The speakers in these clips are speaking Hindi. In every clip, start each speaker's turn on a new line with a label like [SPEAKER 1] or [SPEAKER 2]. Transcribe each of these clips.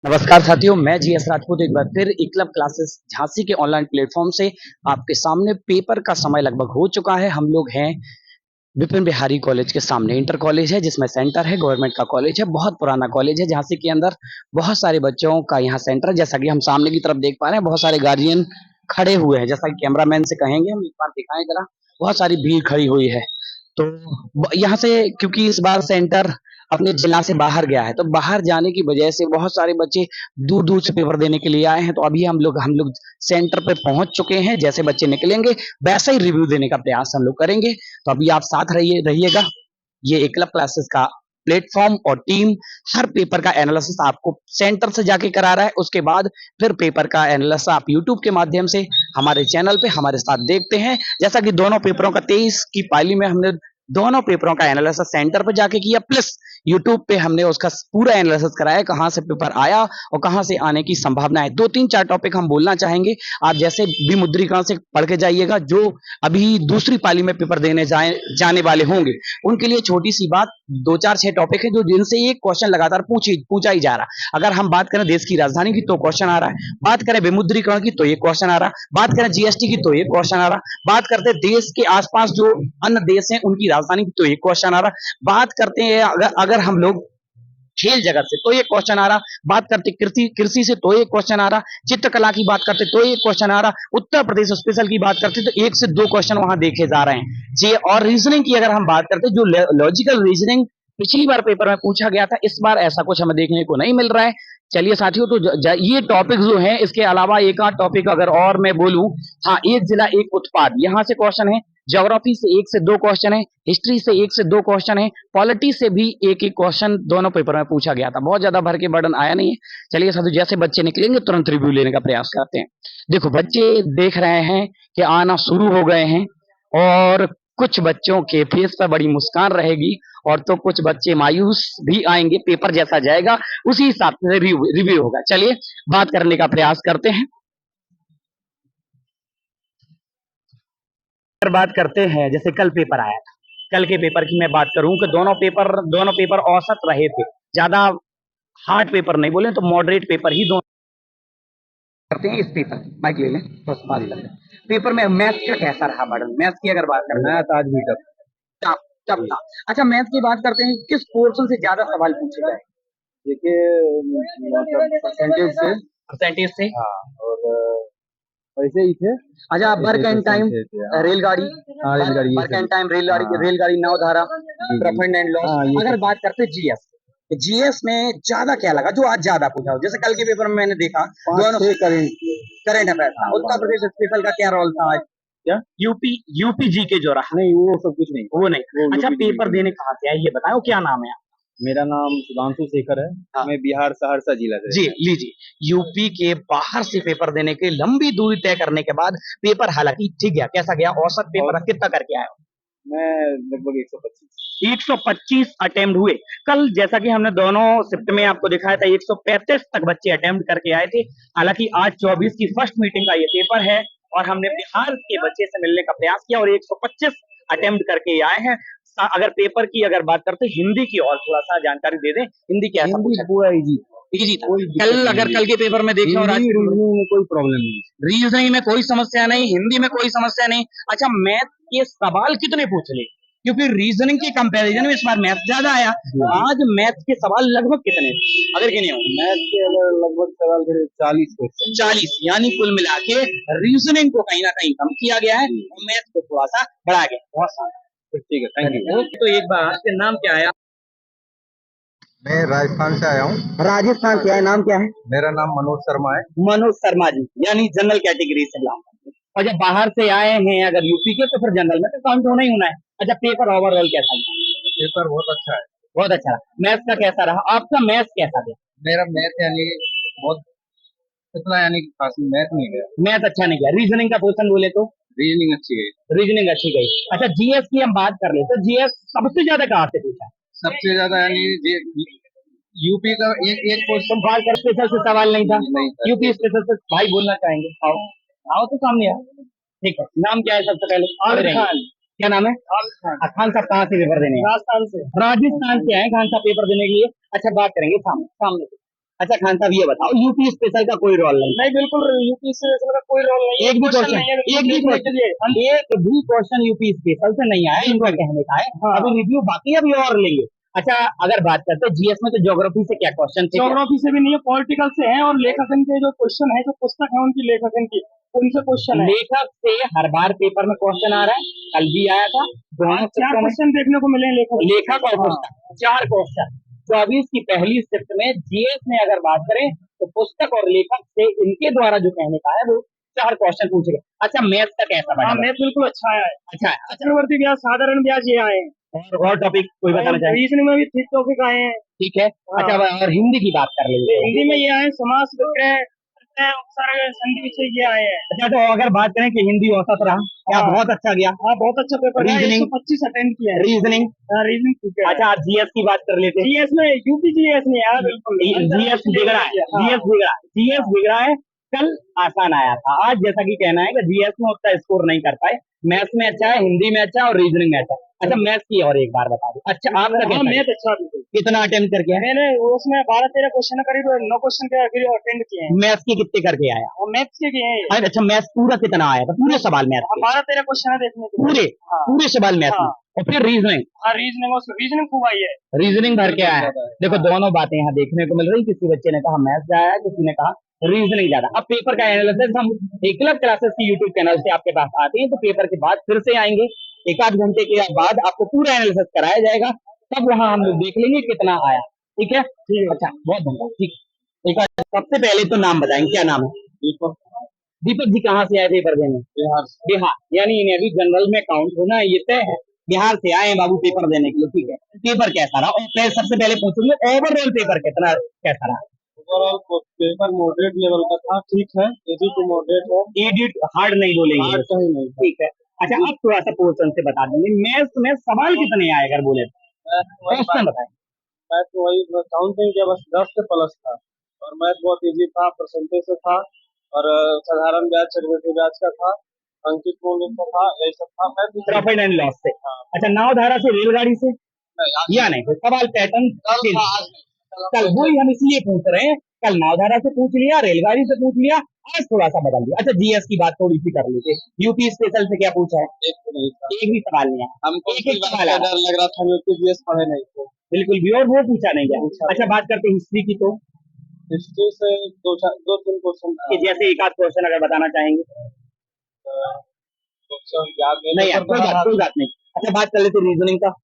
[SPEAKER 1] नमस्कार साथियों, मैं जीएस राजपूत एक बार फिर इक्लब क्लासेस झांसी के ऑनलाइन प्लेटफॉर्म से आपके सामने पेपर का समय लगभग हो चुका है। हम लोग हैं विपिन बिहारी कॉलेज के सामने। इंटर कॉलेज है जिसमें सेंटर है, गवर्नमेंट का कॉलेज है, बहुत पुराना कॉलेज है झांसी के अंदर। बहुत सारे बच्चों का यहाँ सेंटर है, जैसा कि हम सामने की तरफ देख पा रहे हैं। बहुत सारे गार्जियन खड़े हुए हैं, जैसा कि कैमरामैन से कहेंगे हम एक बार दिखाएं जरा। बहुत सारी भीड़ खड़ी हुई है। तो यहाँ से क्योंकि इस बार सेंटर अपने जिला से बाहर गया है, तो बाहर जाने की वजह से बहुत सारे बच्चे दूर दूर से पेपर देने के लिए आए हैं। तो अभी हम लोग सेंटर पे पहुंच चुके हैं। जैसे बच्चे निकलेंगे वैसा ही रिव्यू देने का प्रयास हम लोग करेंगे। तो अभी आप साथ रहिएगा। ये एकलव क्लासेस का प्लेटफॉर्म और टीम हर पेपर का एनालिसिस आपको सेंटर से जाके करा रहा है। उसके बाद फिर पेपर का एनालिसिस आप यूट्यूब के माध्यम से हमारे चैनल पे हमारे साथ देखते हैं। जैसा कि दोनों पेपरों का 23 की पाली में हमने दोनों पेपरों का एनालिसिस सेंटर पर जाके किया, प्लस यूट्यूब पे हमने उसका पूरा एनालिसिस कराया, कहाँ से पेपर आया और कहाँ से आने की संभावना है। 2-3-4 टॉपिक हम बोलना चाहेंगे। आप जैसे विमुद्रीकरण से पढ़ के जाइएगा, जो अभी दूसरी पाली में पेपर देने जाने वाले होंगे उनके लिए छोटी सी बात। 2-4-6 टॉपिक है जो जिनसे एक क्वेश्चन लगातार पूछा ही जा रहा है। अगर हम बात करें देश की राजधानी की तो क्वेश्चन आ रहा है, बात करें विमुद्रीकरण की तो ये क्वेश्चन आ रहा है, बात करें जीएसटी की तो ये क्वेश्चन आ रहा, बात करते देश के आसपास जो अन्य देश हैं उनकी राजधानी की तो ये क्वेश्चन आ रहा, बात करते हैं अगर हम लोग खेल जगत से तो ये क्वेश्चन आ रहा, बात करते कृषि कृषि से तो ये क्वेश्चन आ रहा, चित्रकला की बात करते तो ये क्वेश्चन आ रहा, उत्तर प्रदेश स्पेशल की बात करते तो 1 से 2 क्वेश्चन वहां देखे जा रहे हैं जी। और रीजनिंग की अगर हम बात करते, जो लॉजिकल रीजनिंग पिछली बार पेपर में पूछा गया था, इस बार ऐसा कुछ हमें देखने को नहीं मिल रहा है। चलिए साथियों, तो ये टॉपिक जो है, इसके अलावा एक आध टॉपिक अगर और मैं बोलूं, हाँ, एक जिला एक उत्पाद, यहाँ से क्वेश्चन है। ज्योग्राफी से 1 से 2 क्वेश्चन है, हिस्ट्री से 1 से 2 क्वेश्चन है, पॉलिटी से भी एक एक क्वेश्चन दोनों पेपर में पूछा गया था। बहुत ज्यादा भर के बर्डन आया नहीं है। चलिए साथियों, जैसे बच्चे निकलेंगे तुरंत रिव्यू लेने का प्रयास करते हैं। देखो, बच्चे देख रहे हैं कि आना शुरू हो गए हैं और कुछ बच्चों के फेस पर बड़ी मुस्कान रहेगी और तो कुछ बच्चे मायूस भी आएंगे। पेपर जैसा जाएगा उसी हिसाब से रिव्यू होगा। चलिए बात करने का प्रयास करते हैं। बात करते हैं, जैसे कल पेपर आया था, कल के पेपर की मैं बात करूं कि दोनों पेपर औसत रहे थे। ज्यादा हार्ड पेपर नहीं बोले तो मॉडरेट पेपर ही दोनों करते हैं। इस पेपर माइक ले लें, बस बात करते हैं। पेपर में मैथ्स का कैसा रहा मैडम? मैथ्स की अगर बात करें, मैथ आज भी टफ टफ था। अच्छा, मैथ्स की बात करते हैं, किस पोर्शन से ज्यादा सवाल पूछे गए? देखिए, मतलब परसेंटेज से, हाँ, और ऐसे ही थे। अच्छा, वर्क एंड टाइम, रेलगाड़ी, वर्क एंड टाइम, रेलगाड़ी, नवधारा, प्रॉफिट एंड लॉस। अगर बात करते जीएस, जीएस में ज्यादा क्या लगा जो आज ज्यादा पूछा हो? जैसे कल के पेपर में मैंने देखा दोनों करंट अफेयर था। उत्तर प्रदेश स्पेशल का क्या रोल था आज? क्या यूपी जी के जो रहा? नहीं, वो सब कुछ नहीं, वो नहीं। अच्छा, पेपर देने कहाँ से आए ये बताओ, क्या नाम है? मेरा नाम सुधांशु शेखर है। हाँ। मैं बिहार सहरसा जिला से। जी लीजिए, यूपी के बाहर से पेपर देने के लंबी दूरी तय करने के बाद पेपर हालांकि ठीक गया। कैसा गया औसत पेपर? कितना करके आया? मैं लगभग 125 अटेम्प्ट हुए। कल जैसा कि हमने दोनों शिफ्ट में आपको दिखाया था, 135 तक बच्चे अटेम्प्ट करके आए थे। हालांकि आज 24 की फर्स्ट मीटिंग का ये पेपर है और हमने बिहार के बच्चे से मिलने का प्रयास किया और 125 अटेम्प्ट करके आए हैं। अगर पेपर की अगर बात करते हिंदी की और थोड़ा सा जानकारी दे दें, हिंदी क्या है? पूरा इजी था। कल के पेपर में देखें और आज रीजनिंग में कोई प्रॉब्लम नहीं, रीजनिंग में कोई समस्या नहीं, हिंदी में कोई समस्या नहीं। अच्छा, मैथ के सवाल कितने पूछ ले? क्योंकि रीजनिंग के कंपैरिजन में इस बार मैथ ज्यादा आया। आज मैथ के सवाल लगभग कितने अगर गिने हो? मैथ के अगर लगभग सवाल 40 यानी कुल मिला के रीजनिंग को कहीं ना कहीं कम किया गया है और मैथ को थोड़ा सा बढ़ाया गया। बहुत सारा ठीक है, थैंक यू। तो एक बार आपके नाम क्या है?
[SPEAKER 2] मैं राजस्थान से आया हूँ।
[SPEAKER 1] राजस्थान से आए, नाम क्या है?
[SPEAKER 2] मेरा नाम मनोज शर्मा है।
[SPEAKER 1] मनोज शर्मा जी, यानी जनरल कैटेगरी से बिलोंग करते हैं। और जब बाहर से आए हैं अगर यूपी के, तो फिर जनरल में तो काउंट होना ही होना है। अच्छा, पेपर ओवरऑल कैसा रहा?
[SPEAKER 2] पेपर बहुत अच्छा है।
[SPEAKER 1] बहुत अच्छा रहा। मैथ्स का कैसा रहा? आपका मैथ्स कैसा गया?
[SPEAKER 2] मेरा मैथ यानी बहुत इतना यानी खास मैथ नहीं गया।
[SPEAKER 1] मैथ अच्छा नहीं गया। रीजनिंग का पोर्शन बोले तो
[SPEAKER 2] रीजनिंग अच्छी गई।
[SPEAKER 1] रीजनिंग अच्छी गई। अच्छा, जीएस की हम बात कर ले तो जीएस सबसे ज्यादा कहाँ से पूछा?
[SPEAKER 2] सबसे ज्यादा यानी यूपी का एक
[SPEAKER 1] तुम बात कर, स्पेशल से सवाल नहीं था? यूपी स्पेशल से भाई बोलना चाहेंगे? आओ आओ तो सामने आओ। ठीक है, नाम क्या है सबसे पहले? आमिर खान। क्या नाम है? खान साहब कहाँ से पेपर देने? राजस्थान से। राजस्थान से आए खान साहब पेपर देने के लिए। अच्छा, बात करेंगे सामने सामने से।
[SPEAKER 3] अच्छा खान साहब ये बताओ, यूपी स्पेशल का कोई रोल नहीं?
[SPEAKER 2] नहीं, बिल्कुल यूपी से इसका कोई रोल नहीं है,
[SPEAKER 3] एक भी
[SPEAKER 2] क्वेश्चन
[SPEAKER 3] क्वेश्चन,
[SPEAKER 2] नहीं है,
[SPEAKER 3] एक भी
[SPEAKER 2] देखने के
[SPEAKER 3] क्वेश्चन,
[SPEAKER 2] लिए।
[SPEAKER 3] एक भी क्वेश्चन यूपी स्पेशल से नहीं आया, इनका कहने का है।
[SPEAKER 2] हाँ।
[SPEAKER 3] अभी रिव्यू बाकी है, अभी और लेंगे। अच्छा अगर बात करते हैं जीएस में, तो ज्योग्राफी से क्या क्वेश्चन थे?
[SPEAKER 2] ज्योग्राफी से भी नहीं है, पॉलिटिकल से है, और लेखकन के जो क्वेश्चन है, जो पुस्तक है उनकी लेखकन की, उनसे क्वेश्चन है।
[SPEAKER 3] लेखक से हर बार पेपर में क्वेश्चन आ रहा है, कल भी आया था। दोनों
[SPEAKER 2] 4
[SPEAKER 3] शिफ्टों में
[SPEAKER 2] क्वेश्चन देखने को मिले हैं लेखक।
[SPEAKER 3] लेखक और पुस्तक, 4 क्वेश्चन। 24 की पहली शिफ्ट में जीएस में अगर बात करें, तो पुस्तक और लेखक से इनके द्वारा जो कहने का है, वो 4 क्वेश्चन पूछे गए। अच्छा मैथ्स का कैसा
[SPEAKER 2] हाँ,
[SPEAKER 3] बना?
[SPEAKER 2] मैथ बिल्कुल अच्छा है।
[SPEAKER 3] अच्छा
[SPEAKER 2] चक्रवर्ती ब्याज, साधारण ब्याज ये आए हैं,
[SPEAKER 3] और टॉपिक कोई बताना चाहेंगे?
[SPEAKER 2] रीजनिंग में भी ठीक टॉपिक आए हैं।
[SPEAKER 3] ठीक है। अच्छा और हिंदी की बात कर लेंगे।
[SPEAKER 2] हिंदी में ये आए हैं, समास विक्रय, प्रत्यय, उपसर्ग, संधि विषय ये आए हैं।
[SPEAKER 3] अच्छा तो अगर बात करें कि हिंदी औसत रहा, क्या
[SPEAKER 2] हाँ।
[SPEAKER 3] बहुत अच्छा गया?
[SPEAKER 2] हाँ, बहुत अच्छा पेपर है,
[SPEAKER 3] रीजनिंग?
[SPEAKER 2] 125 अटेंड किया है।
[SPEAKER 3] रीजनिंग?
[SPEAKER 2] रीजनिंग ठीक है।
[SPEAKER 3] अच्छा आज जीएस की बात कर लेते हैं।
[SPEAKER 2] जीएस में यूपी जीएस नहीं आया, बिल्कुल
[SPEAKER 3] जीएस बिगड़ा है, जीएस बिगड़ा है, जीएस बिगड़ा है। कल आसान आया था, आज जैसा कि कहना है कि जीएस में उतना स्कोर नहीं कर पाए। मैथ्स में अच्छा है, हिंदी में अच्छा है और रीजनिंग में अच्छा है। अच्छा मैथ्स की और एक बार बता दो। अच्छा आपका
[SPEAKER 2] हाँ,
[SPEAKER 3] कैसा है?
[SPEAKER 2] मैथ अच्छा बिल्कुल।
[SPEAKER 3] कितना अटेम्प्ट करके आए?
[SPEAKER 2] मैंने उसमें 12-13 क्वेश्चन करीब 9 क्वेश्चन के अटेंड किए हैं,
[SPEAKER 3] मैथ्स के कितने करके आया?
[SPEAKER 2] और मैथ्स के किए हैं।
[SPEAKER 3] अरे अच्छा मैथ्स पूरा कितना आया था, पूरे सवाल मैथ्स के?
[SPEAKER 2] 12-13 क्वेश्चन देखने के लिए।
[SPEAKER 3] पूरे
[SPEAKER 2] हाँ।
[SPEAKER 3] पूरे सवाल मैथ्स में?
[SPEAKER 2] हाँ।
[SPEAKER 3] और फिर रीजनिंग?
[SPEAKER 2] हाँ, रीजनिंग खूब आई है।
[SPEAKER 3] रीजनिंग भर के आया है। देखो दोनों बातें यहाँ देखने को मिल रही, किसी बच्चे ने कहा मैथ्स ज्यादा है, किसी ने कहा रीजनिंग ज्यादा। अब पेपर का एनालिसिस हम एकलव्य क्लासेस की यूट्यूब चैनल से आपके पास आते हैं, तो पेपर के बाद फिर से आएंगे, एक आध घंटे के बाद आपको पूरा एनालिसिस कराया जाएगा, तब वहां हम लोग देख लेंगे कितना आया। ठीक है? अच्छा बहुत धन्यवाद। ठीक, एक बार सबसे पहले तो नाम बताएंगे, क्या नाम है?
[SPEAKER 2] दीपक।
[SPEAKER 3] दीपक जी कहाँ से आए पेपर देने?
[SPEAKER 2] बिहार से।
[SPEAKER 3] बिहार, यानी इन्हें अभी जनरल में काउंट होना ये तय है। बिहार से आए हैं बाबू पेपर देने के लिए। ठीक है, पेपर कैसा रहा? और मैं सबसे पहले पूछूंगा ओवरऑल पेपर कितना कैसा रहा?
[SPEAKER 2] ओवरऑल पेपर मॉडरेट लेवल का था, ठीक है, इजी टू मॉडरेट है।
[SPEAKER 3] एडिट हार्ड नहीं बोलेंगे?
[SPEAKER 2] हार्ड कहीं नहीं था।
[SPEAKER 3] ठीक है। अच्छा अब थोड़ा सा पोर्शन से बता देंगे, मैथ्स में सवाल कितने आए अगर बोले तो? क्वेश्चन बताएं।
[SPEAKER 2] मैथ तो वही काउंटिंग किया, बस 10 से प्लस था, और मैथ बहुत इजी था, परसेंटेज से था, और साधारण ब्याज, चक्रवृद्धि ब्याज का था, अंकित मूल्य का था, यही सब था। मैथ भी
[SPEAKER 3] प्रॉफिट एंड लॉस से।
[SPEAKER 2] हाँ।
[SPEAKER 3] अच्छा नाव धारा से, रेलगाड़ी से या नहीं? तो सवाल पैटर्न कल वही हम इसलिए पूछ रहे हैं, कल नावधारा से पूछ लिया, रेलगाड़ी से पूछ लिया, आज थोड़ा सा बदल दिया। अच्छा जीएस की बात थोड़ी सी कर लेते, यूपी स्पेशल से क्या पूछा है? एक भी सवाल नहीं है,
[SPEAKER 2] हमको
[SPEAKER 3] एक एक सवाल आ रहा है।
[SPEAKER 2] डर लग रहा था, यूपी जीएस पढ़े नहीं थे।
[SPEAKER 3] बिल्कुल भी, और वो पूछा नहीं गया। अच्छा बात करते हैं हिस्ट्री की, तो
[SPEAKER 2] हिस्ट्री से 2-3 क्वेश्चन
[SPEAKER 3] कि जैसे एक आध क्वेश्चन अगर बताना चाहेंगे?
[SPEAKER 2] क्वेश्चन याद
[SPEAKER 3] नहीं यार कोई बात नहीं। अच्छा बात कर लेते रीजनिंग का।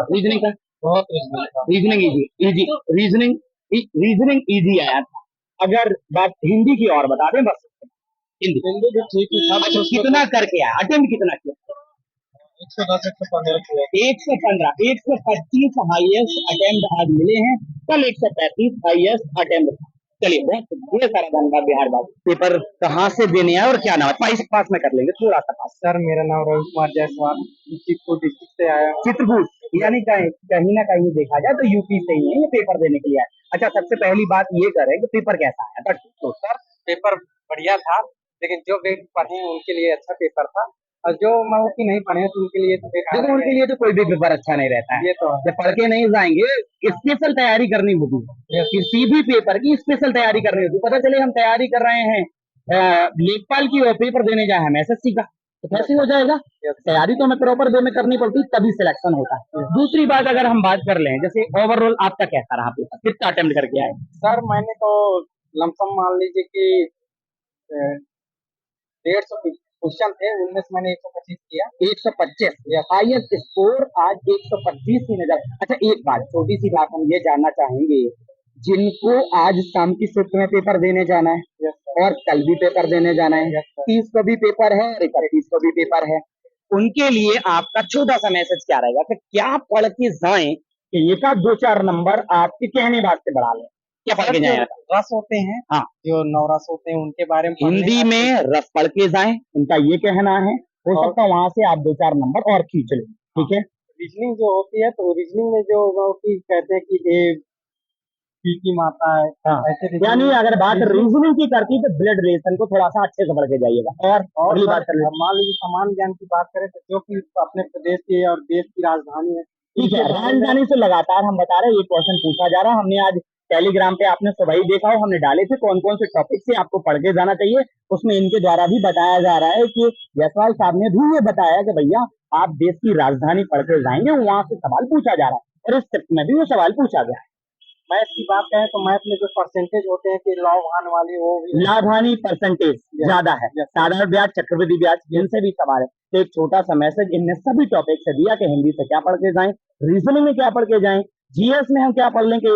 [SPEAKER 3] रीजनिंग का
[SPEAKER 2] बहुत रीजनिंग था।
[SPEAKER 3] Reasoning easy, easy reasoning easy आया था। अगर बात हिंदी की और बता दें बस। हिंदी
[SPEAKER 2] भी ठीक ही था।
[SPEAKER 3] अच्छा कितना करके आया, अटेम्प्ट कितना किया?
[SPEAKER 2] 110 115 किया।
[SPEAKER 3] 115, 125 हाईएस्ट अटेम्प्ट आज मिले हैं, कल 135 हाईएस्ट अटेम्प्ट था। चलिए बहुत सारा धन्यवाद बिहार बाबू। पेपर कहाँ से देने आए और क्या नाम है? पास में कर लेंगे थोड़ा सा पास।
[SPEAKER 2] सर मेरा नाम रवि कुमार जायसवाल, चित्रकूट डिस्ट्रिक्ट से आया हूँ।
[SPEAKER 3] चित्रकूट, यानी कहीं ना कहीं देखा जाए तो यूपी से ही है, ये पेपर देने के लिए आए। अच्छा सबसे पहली बात ये करें कि पेपर कैसा आया?
[SPEAKER 2] तो सर पेपर बढ़िया था, लेकिन जो भी पढ़े उनके लिए अच्छा पेपर था, और जो मतलब कि नहीं पढ़े तो उनके लिए तो बेकार
[SPEAKER 3] देखो उनके लिए तो कोई भी पेपर अच्छा नहीं रहता है,
[SPEAKER 2] ये तो है।
[SPEAKER 3] जब पढ़ के नहीं जाएंगे, स्पेशल तैयारी करनी होगी, किसी भी पेपर की स्पेशल तैयारी करनी होगी। पता चले हम तैयारी कर रहे हैं लेखपाल की और पेपर देने जाए हम एसएससी का, तो कैसे हो जाएगा? तैयारी तो हमें प्रॉपर वे में करनी पड़ती, तभी सिलेक्शन होता है। दूसरी बात अगर हम बात कर लें, जैसे ओवरऑल आपका कैसा रहा पेपर, कितना अटेम्प्ट करके आए?
[SPEAKER 2] सर मैंने तो लमसम मान लीजिए कि 150 क्वेश्चन थे, उनमें से मैंने 125 किया।
[SPEAKER 3] 125 हाईएस्ट स्कोर आज 125 ही नजर। अच्छा एक बात, छोटी सी बात हम ये जानना चाहेंगे, जिनको आज शाम की शिफ्ट में पेपर देने जाना है और कल भी पेपर देने जाना है, 30 को भी पेपर है और 31 को भी पेपर है, उनके लिए आपका छोटा सा मैसेज क्या रहेगा कि क्या पढ़ के जाएं कि एक आध 2-4 नंबर आपके कहने बात से बढ़ा लें? क्या पढ़ के जाए?
[SPEAKER 2] रस होते हैं,
[SPEAKER 3] हाँ
[SPEAKER 2] जो नवरस होते हैं, उनके बारे में
[SPEAKER 3] हिंदी में रस पढ़ के जाएं, इनका ये कहना है। हो सकता है वहां से आप 2-4 नंबर और खींच लें। ठीक है,
[SPEAKER 2] रीजनिंग जो होती है, तो रीजनिंग में जो कि कहते हैं कि ए पी की मात्रा है,
[SPEAKER 3] हाँ
[SPEAKER 2] ऐसे
[SPEAKER 3] यानी अगर बात रीजनिंग की करती तो ब्लड रिलेशन को थोड़ा सा अच्छे से पढ़ के जाइएगा। और अगली बात कर लेते हैं,
[SPEAKER 2] मान लीजिए सामान्य ज्ञान की बात करें, तो जो कि अपने प्रदेश की और देश की राजधानी है,
[SPEAKER 3] ठीक है, राजधानी से लगातार हम बता रहे हैं, ये क्वेश्चन पूछा जा रहा है। हमने आज टेलीग्राम पे आपने सुबह ही देखा हो, हमने डाले थे कौन कौन से टॉपिक से आपको पढ़ के जाना चाहिए। उसमें इनके द्वारा भी बताया जा रहा है कि यशपाल साहब ने भी ये बताया कि भैया आप देश की राजधानी पढ़ के जाएंगे, वहां से सवाल पूछा जा रहा है और इस स्क्रिप्ट में भी वो सवाल पूछा गया है।
[SPEAKER 2] मैथ की बात करें तो मैथ में जो परसेंटेज होते हैं कि लाभ हानि वाली, वो भी
[SPEAKER 3] लाभ हानि परसेंटेज ज्यादा है, साधारण ब्याज, चक्रवृद्धि ब्याज, इनसे भी सवाल है। तो एक छोटा सा मैसेज इनने सभी टॉपिक से दिया कि हिंदी से क्या पढ़ के जाएं, रीजनिंग में क्या पढ़ के जाएं, जीएस में हम क्या पढ़ लें कि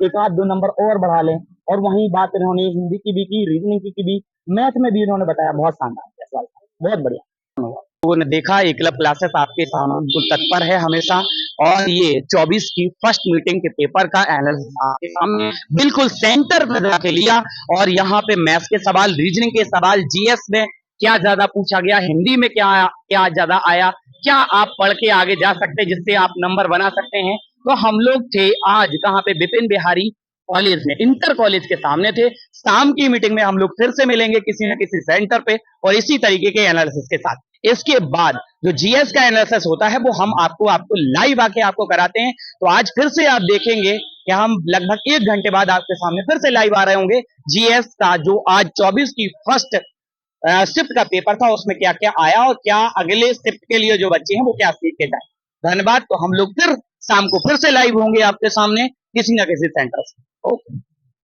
[SPEAKER 3] एक आध 2 नंबर और बढ़ा लें। और वहीं बात इन्होंने हिंदी की भी की, रीजनिंग की भी, मैथ में भी इन्होंने बताया। बहुत शानदार सवाल, बहुत बढ़िया।
[SPEAKER 1] लोगों ने देखा एकलव्य क्लासेस आपके सामने बिल्कुल तत्पर है हमेशा, और ये 24 की फर्स्ट मीटिंग के पेपर का एनालिसिस आपके सामने बिल्कुल सेंटर पर जाके लिया। और यहाँ पे मैथ्स के सवाल, रीजनिंग के सवाल, जीएस में क्या ज्यादा पूछा गया, हिंदी में क्या क्या ज्यादा आया, क्या आप पढ़ के आगे जा सकते हैं जिससे आप नंबर बना सकते हैं। तो हम लोग थे आज कहाँ पे, विपिन बिहारी कॉलेज में, इंटर कॉलेज के सामने थे। शाम की मीटिंग में हम लोग फिर से मिलेंगे किसी न किसी सेंटर पे और इसी तरीके के एनालिसिस के साथ। इसके बाद जो जीएस का एनालिसिस होता है वो हम आपको लाइव आके आपको कराते हैं। तो आज फिर से आप देखेंगे कि हम लगभग 1 घंटे बाद आपके सामने फिर से लाइव आ रहे होंगे। जीएस का जो आज 24 की फर्स्ट शिफ्ट का पेपर था उसमें क्या क्या आया और क्या अगले शिफ्ट के लिए जो बच्चे हैं वो क्या सीख के जाए। धन्यवाद। तो हम लोग फिर शाम को फिर से लाइव होंगे आपके सामने किसी न किसी सेंटर से। ओके।